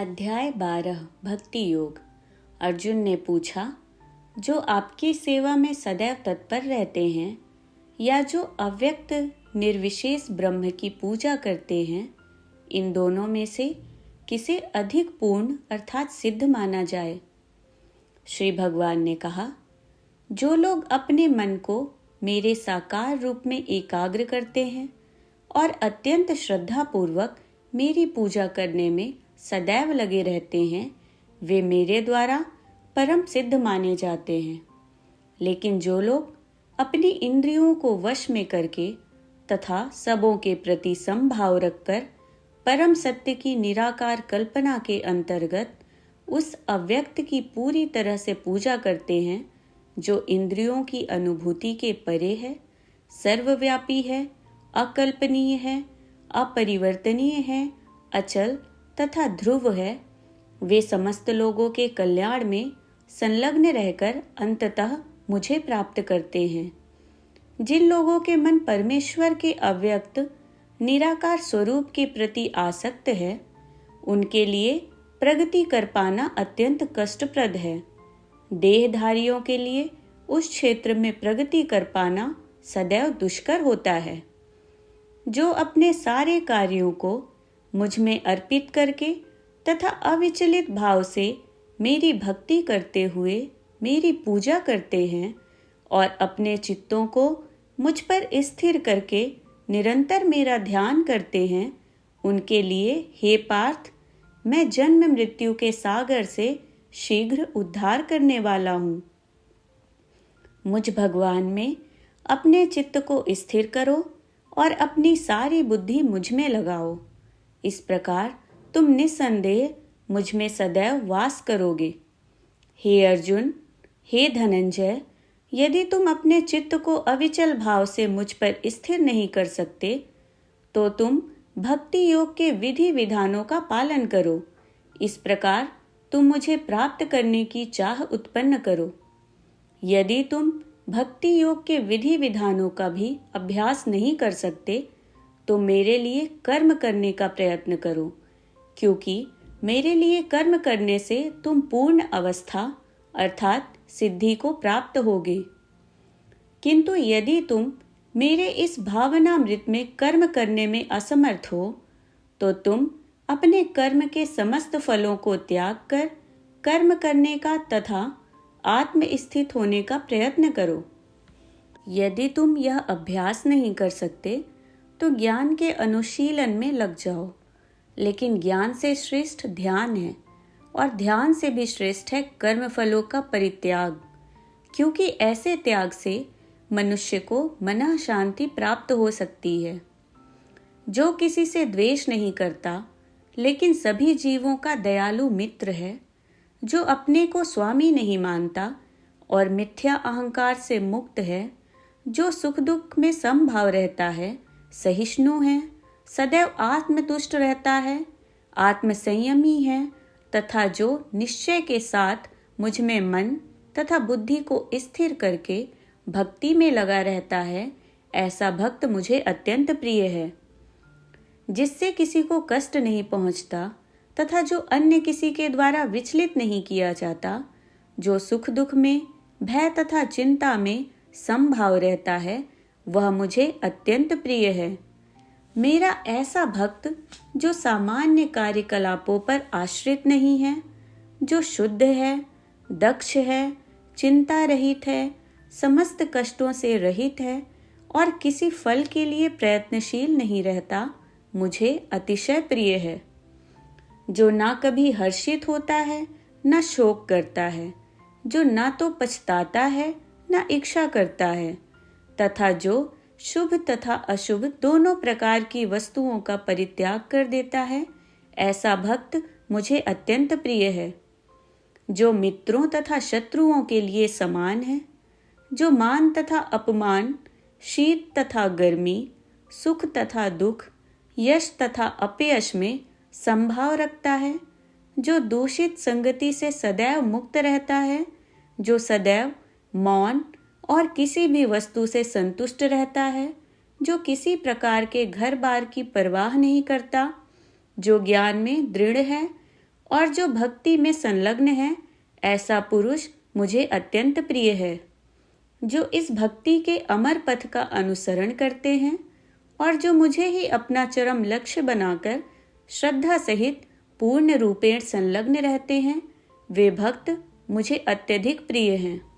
अध्याय 12 भक्ति योग। अर्जुन ने पूछा, जो आपकी सेवा में सदैव तत्पर रहते हैं या जो अव्यक्त निर्विशेष ब्रह्म की पूजा करते हैं, इन दोनों में से किसे अधिक पूर्ण अर्थात सिद्ध माना जाए? श्री भगवान ने कहा, जो लोग अपने मन को मेरे साकार रूप में एकाग्र करते हैं और अत्यंत श्रद्धापूर्वक मेरी पूजा करने में सदैव लगे रहते हैं, वे मेरे द्वारा परम सिद्ध माने जाते हैं। लेकिन जो लोग अपनी इंद्रियों को वश में करके तथा सबों के प्रति समभाव रखकर परम सत्य की निराकार कल्पना के अंतर्गत उस अव्यक्त की पूरी तरह से पूजा करते हैं, जो इंद्रियों की अनुभूति के परे है, सर्वव्यापी है, अकल्पनीय है, अपरिवर्तनीय है, अचल तथा ध्रुव है, वे समस्त लोगों के कल्याण में संलग्न रहकर अंततः मुझे प्राप्त करते हैं। जिन लोगों के मन परमेश्वर के अव्यक्त निराकार स्वरूप के प्रति आसक्त है, उनके लिए प्रगति कर पाना अत्यंत कष्टप्रद है। देहधारियों के लिए उस क्षेत्र में प्रगति कर पाना सदैव दुष्कर होता है। जो अपने सारे कार्यों को मुझ में अर्पित करके तथा अविचलित भाव से मेरी भक्ति करते हुए मेरी पूजा करते हैं और अपने चित्तों को मुझ पर स्थिर करके निरंतर मेरा ध्यान करते हैं, उनके लिए हे पार्थ, मैं जन्म मृत्यु के सागर से शीघ्र उद्धार करने वाला हूँ। मुझ भगवान में अपने चित्त को स्थिर करो और अपनी सारी बुद्धि मुझ में लगाओ। इस प्रकार तुम निस्संदेह मुझ में सदैव वास करोगे। हे अर्जुन, हे धनंजय, यदि तुम अपने चित्त को अविचल भाव से मुझ पर स्थिर नहीं कर सकते, तो तुम भक्ति योग के विधि विधानों का पालन करो। इस प्रकार तुम मुझे प्राप्त करने की चाह उत्पन्न करो। यदि तुम भक्ति योग के विधि विधानों का भी अभ्यास नहीं कर सकते, तो मेरे लिए कर्म करने का प्रयत्न करो, क्योंकि मेरे लिए कर्म करने से तुम पूर्ण अवस्था अर्थात सिद्धि को प्राप्त होगे। किंतु यदि तुम मेरे इस भावनामृत में कर्म करने में असमर्थ हो, तो तुम अपने कर्म के समस्त फलों को त्याग कर कर्म करने का तथा आत्मस्थित होने का प्रयत्न करो। यदि तुम यह अभ्यास नहीं कर सकते, तो ज्ञान के अनुशीलन में लग जाओ। लेकिन ज्ञान से श्रेष्ठ ध्यान है और ध्यान से भी श्रेष्ठ है कर्म फलों का परित्याग, क्योंकि ऐसे त्याग से मनुष्य को मन शांति प्राप्त हो सकती है। जो किसी से द्वेष नहीं करता, लेकिन सभी जीवों का दयालु मित्र है, जो अपने को स्वामी नहीं मानता और मिथ्या अहंकार से मुक्त है, जो सुख दुख में समभाव रहता है, सहिष्णु है, सदैव आत्मतुष्ट रहता है, आत्मसंयमी है तथा जो निश्चय के साथ मुझ में मन तथा बुद्धि को स्थिर करके भक्ति में लगा रहता है, ऐसा भक्त मुझे अत्यंत प्रिय है। जिससे किसी को कष्ट नहीं पहुंचता तथा जो अन्य किसी के द्वारा विचलित नहीं किया जाता, जो सुख दुख में भय तथा चिंता में समभाव रहता है, वह मुझे अत्यंत प्रिय है। मेरा ऐसा भक्त जो सामान्य कार्यकलापों पर आश्रित नहीं है, जो शुद्ध है, दक्ष है, चिंता रहित है, समस्त कष्टों से रहित है और किसी फल के लिए प्रयत्नशील नहीं रहता, मुझे अतिशय प्रिय है। जो ना कभी हर्षित होता है, न शोक करता है, जो ना तो पछताता है न इच्छा करता है, तथा जो शुभ तथा अशुभ दोनों प्रकार की वस्तुओं का परित्याग कर देता है, ऐसा भक्त मुझे अत्यंत प्रिय है। जो मित्रों तथा शत्रुओं के लिए समान है, जो मान तथा अपमान, शीत तथा गर्मी, सुख तथा दुख, यश तथा अपयश में संभाव रखता है, जो दूषित संगति से सदैव मुक्त रहता है, जो सदैव मौन और किसी भी वस्तु से संतुष्ट रहता है, जो किसी प्रकार के घर बार की परवाह नहीं करता, जो ज्ञान में दृढ़ है और जो भक्ति में संलग्न है, ऐसा पुरुष मुझे अत्यंत प्रिय है। जो इस भक्ति के अमर पथ का अनुसरण करते हैं और जो मुझे ही अपना चरम लक्ष्य बनाकर श्रद्धा सहित पूर्ण रूपेण संलग्न रहते हैं, वे भक्त मुझे अत्यधिक प्रिय हैं।